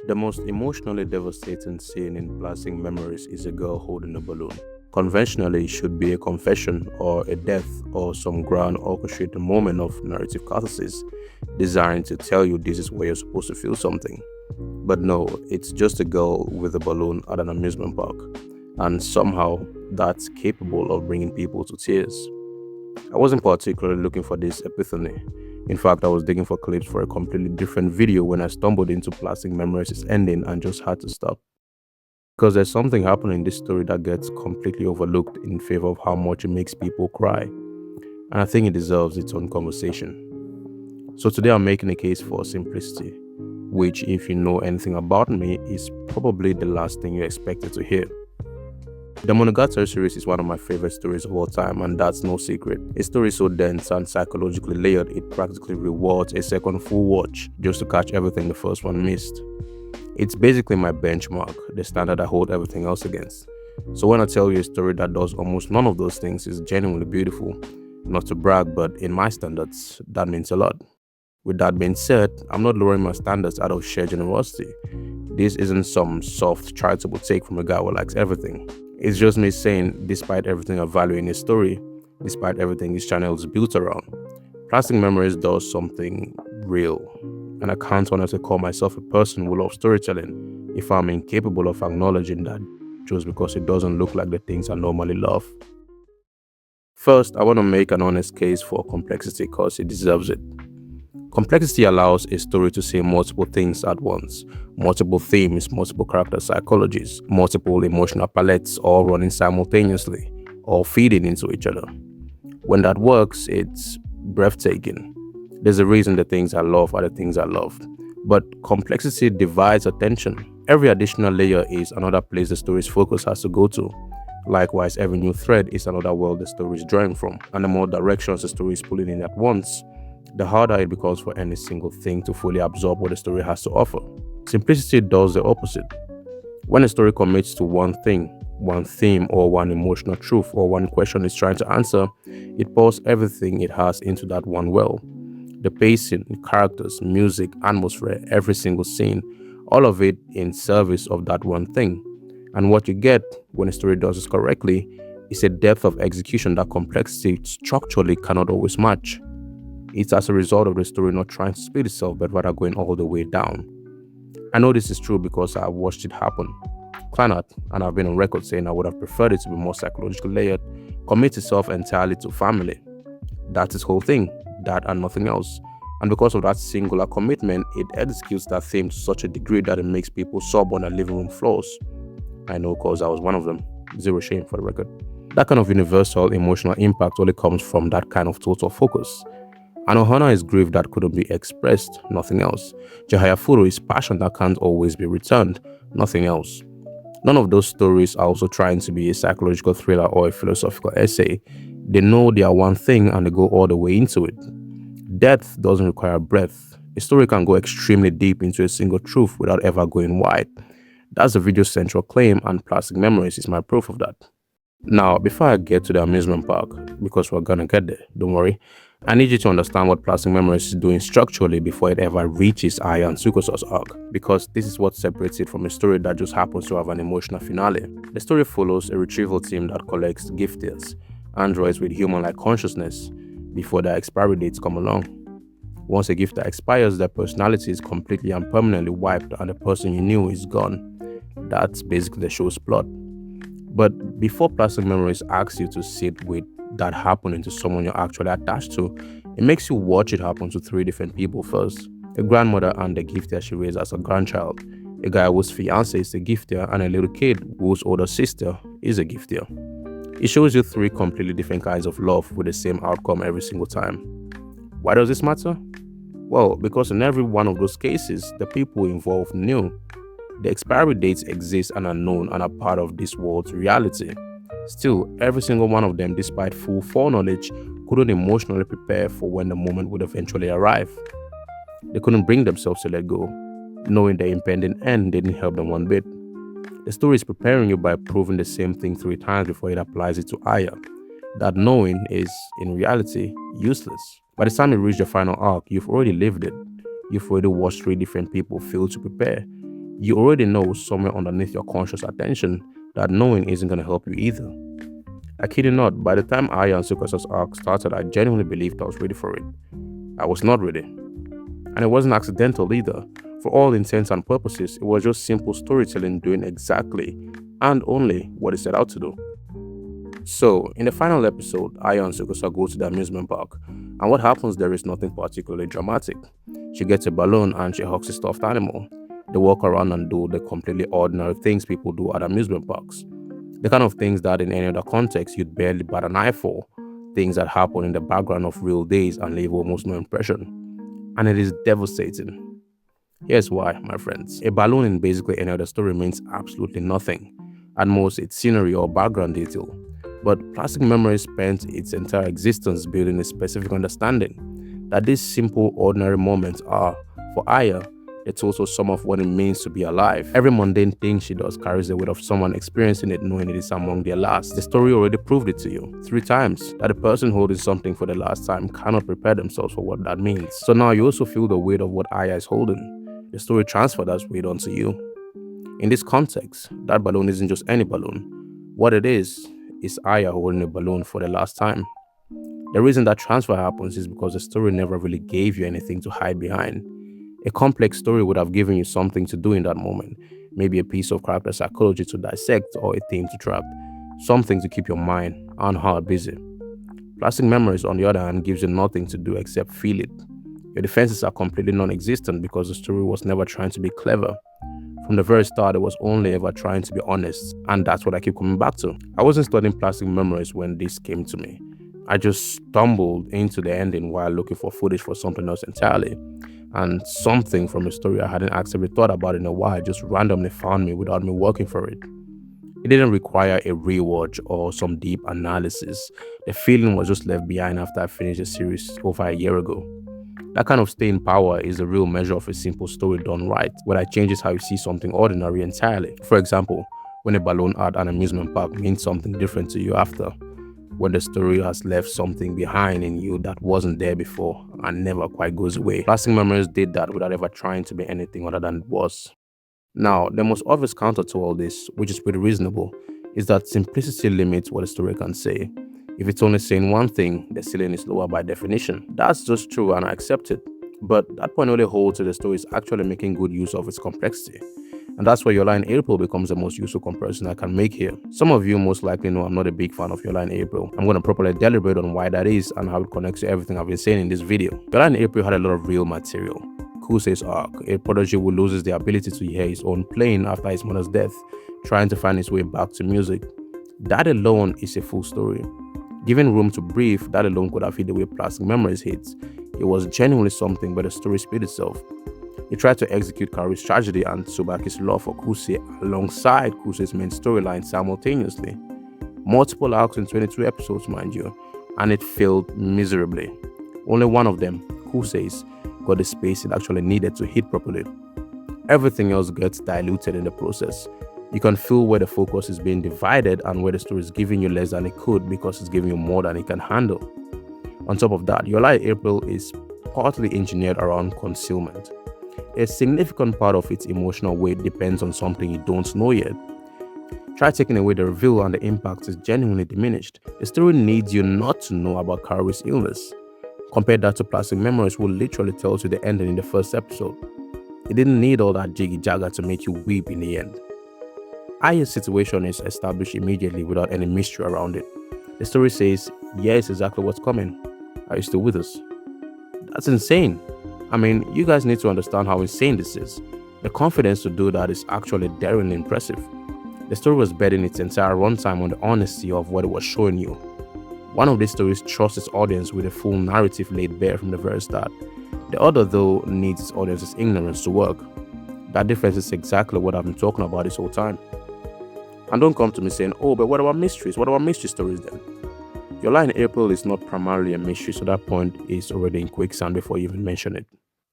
The most emotionally devastating scene in Plastic Memories is a girl holding a balloon. Conventionally, it should be a confession or a death or some grand orchestrated moment of narrative catharsis designed to tell you this is where you're supposed to feel something. But no, it's just a girl with a balloon at an amusement park, and somehow that's capable of bringing people to tears. I wasn't particularly looking for this epiphany. In fact, I was digging for clips for a completely different video when I stumbled into Plastic Memories' ending and just had to stop. Because there's something happening in this story that gets completely overlooked in favor of how much it makes people cry. And I think it deserves its own conversation. So today I'm making a case for simplicity, which, if you know anything about me, is probably the last thing you expected to hear. The Monogatari series is one of my favorite stories of all time, and that's no secret. A story so dense and psychologically layered, it practically rewards a second full watch just to catch everything the first one missed. It's basically my benchmark, the standard I hold everything else against. So when I tell you a story that does almost none of those things is genuinely beautiful, not to brag, but in my standards, that means a lot. With that being said, I'm not lowering my standards out of sheer generosity. This isn't some soft, charitable take from a guy who likes everything. It's just me saying, despite everything I value in a story, despite everything this channel is built around, Plastic Memories does something real. And I can't honestly call myself a person who loves storytelling if I'm incapable of acknowledging that just because it doesn't look like the things I normally love. First, I want to make an honest case for complexity because it deserves it. Complexity allows a story to say multiple things at once, multiple themes, multiple character psychologies, multiple emotional palettes, all running simultaneously, all feeding into each other. When that works, it's breathtaking. There's a reason the things I love are the things I love. But complexity divides attention. Every additional layer is another place the story's focus has to go to. Likewise, every new thread is another world the story is drawing from, and the more directions the story is pulling in at once, the harder it becomes for any single thing to fully absorb what the story has to offer. Simplicity does the opposite. When a story commits to one thing, one theme, or one emotional truth, or one question it's trying to answer, it pours everything it has into that one well. The pacing, characters, music, atmosphere, every single scene, all of it in service of that one thing. And what you get when a story does this correctly is a depth of execution that complexity structurally cannot always match. It's as a result of the story not trying to split itself, but rather going all the way down. I know this is true because I've watched it happen. Clannad, and I've been on record saying I would have preferred it to be more psychologically layered, commits itself entirely to family. That's its whole thing, that and nothing else. And because of that singular commitment, it executes that theme to such a degree that it makes people sob on their living room floors. I know because I was one of them. Zero shame for the record. That kind of universal emotional impact only comes from that kind of total focus. Anohana is grief that couldn't be expressed, nothing else. Chihayafuru is passion that can't always be returned, nothing else. None of those stories are also trying to be a psychological thriller or a philosophical essay. They know they are one thing and they go all the way into it. Depth doesn't require breadth. A story can go extremely deep into a single truth without ever going wide. That's the video's central claim, and Plastic Memories is my proof of that. Now, before I get to the amusement park, because we're gonna get there, don't worry, I need you to understand what Plastic Memories is doing structurally before it ever reaches Aya and Tsukusa's arc, because this is what separates it from a story that just happens to have an emotional finale. The story follows a retrieval team that collects gifters, androids with human-like consciousness, before their expiry dates come along. Once a gifter expires, their personality is completely and permanently wiped and the person you knew is gone. That's basically the show's plot. But before Plastic Memories asks you to sit with that happening to someone you're actually attached to, it makes you watch it happen to three different people first. A grandmother and the gifter she raised as a grandchild, a guy whose fiance is a gifter, and a little kid whose older sister is a gifter. It shows you three completely different kinds of love with the same outcome every single time. Why does this matter? Well, because in every one of those cases, the people involved knew. The expiry dates exist and are known and are part of this world's reality. Still, every single one of them, despite full foreknowledge, couldn't emotionally prepare for when the moment would eventually arrive. They couldn't bring themselves to let go. Knowing the impending end didn't help them one bit. The story is preparing you by proving the same thing 3 times before it applies it to Aya. That knowing is, in reality, useless. By the time you reach the final arc, you've already lived it. You've already watched 3 different people fail to prepare. You already know somewhere underneath your conscious attention that knowing isn't going to help you either. I kid you not, by the time Aya and Sukasa's arc started, I genuinely believed I was ready for it. I was not ready. And it wasn't accidental either. For all intents and purposes, it was just simple storytelling doing exactly and only what it set out to do. So, in the final episode, Aya and Sukasa go to the amusement park, and what happens there is nothing particularly dramatic. She gets a balloon and she hugs a stuffed animal. They walk around and do the completely ordinary things people do at amusement parks. The kind of things that in any other context you'd barely bat an eye for. Things that happen in the background of real days and leave almost no impression. And it is devastating. Here's why, my friends. A balloon in basically any other story means absolutely nothing. At most, it's scenery or background detail. But Plastic Memory spent its entire existence building a specific understanding that these simple, ordinary moments are, for Aya, it's also some of what it means to be alive. Every mundane thing she does carries the weight of someone experiencing it, knowing it is among their last. The story already proved it to you 3 times that the person holding something for the last time cannot prepare themselves for what that means. So now you also feel the weight of what Aya is holding. The story transferred that weight onto you. In this context, that balloon isn't just any balloon. What it is Aya holding a balloon for the last time. The reason that transfer happens is because the story never really gave you anything to hide behind. A complex story would have given you something to do in that moment, maybe a piece of character psychology to dissect or a theme to trap, something to keep your mind and heart busy. Plastic Memories, on the other hand, gives you nothing to do except feel it. Your defenses are completely non-existent because the story was never trying to be clever. From the very start, it was only ever trying to be honest, and that's what I keep coming back to. I wasn't studying Plastic Memories when this came to me. I just stumbled into the ending while looking for footage for something else entirely. And something from a story I hadn't actively thought about in a while just randomly found me without me working for it. It didn't require a rewatch or some deep analysis. The feeling was just left behind after I finished the series over a year ago. That kind of staying power is the real measure of a simple story done right, where it changes how you see something ordinary entirely. For example, when a balloon at an amusement park means something different to you after, when the story has left something behind in you that wasn't there before and never quite goes away. Plastic Memories did that without ever trying to be anything other than it was. Now, the most obvious counter to all this, which is pretty reasonable, is that simplicity limits what a story can say. If it's only saying one thing, the ceiling is lower by definition. That's just true and I accept it. But that point only holds if the story is actually making good use of its complexity. And that's where Your Lie in April becomes the most useful comparison I can make here. Some of you most likely know I'm not a big fan of Your Lie in April. I'm going to properly deliberate on why that is and how it connects to everything I've been saying in this video. Your Lie in April had a lot of real material. Kusei's arc, a prodigy who loses the ability to hear his own playing after his mother's death, trying to find his way back to music. That alone is a full story. Given room to breathe, that alone could have hit the way Plastic Memories hits. It was genuinely something, but the story speed itself. He tried to execute Kaoru's tragedy and Tsubaki's love for Kusei alongside Kusei's main storyline simultaneously. Multiple arcs in 22 episodes, mind you, and it failed miserably. Only one of them, Kusei's, got the space it actually needed to hit properly. Everything else gets diluted in the process. You can feel where the focus is being divided and where the story is giving you less than it could because it's giving you more than it can handle. On top of that, Your Lie in April is partly engineered around concealment. A significant part of its emotional weight depends on something you don't know yet. Try taking away the reveal and the impact is genuinely diminished. The story needs you not to know about Kaoru's illness. Compare that to Plastic Memories, who literally tells you the ending in the first episode. It didn't need all that jiggy-jagger to make you weep in the end. Aya's situation is established immediately without any mystery around it. The story says, yes, exactly what's coming. Are you still with us? That's insane. I mean, you guys need to understand how insane this is. The confidence to do that is actually daringly impressive. The story was betting its entire runtime on the honesty of what it was showing you. One of these stories trusts its audience with a full narrative laid bare from the very start. The other, though, needs its audience's ignorance to work. That difference is exactly what I've been talking about this whole time. And don't come to me saying, oh, but what about mysteries? What about mystery stories then? Your Lie in April is not primarily a mystery, so that point is already in quicksand before you even mention it.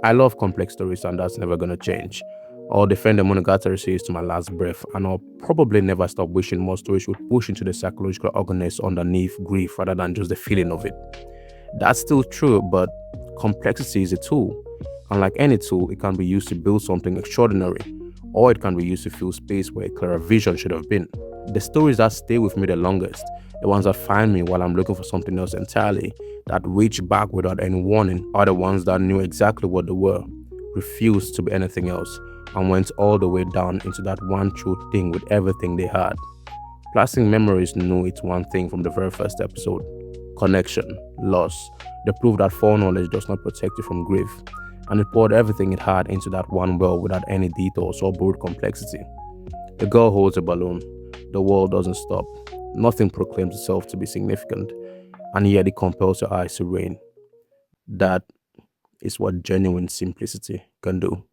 I love complex stories and that's never gonna change. I'll defend the Monogatari series to my last breath, and I'll probably never stop wishing more stories would push into the psychological ugliness underneath grief rather than just the feeling of it. That's still true, but complexity is a tool. And like any tool, it can be used to build something extraordinary, or it can be used to fill space where a clearer vision should have been. The stories that stay with me the longest, the ones that find me while I'm looking for something else entirely, that reach back without any warning, are the ones that knew exactly what they were, refused to be anything else, and went all the way down into that one true thing with everything they had. Plastic Memories knew it's one thing from the very first episode: connection, loss, the proof that foreknowledge does not protect you from grief, and it poured everything it had into that one well without any details or brute complexity. The girl holds a balloon, the world doesn't stop, nothing proclaims itself to be significant, and yet it compels your eyes to rain. That is what genuine simplicity can do.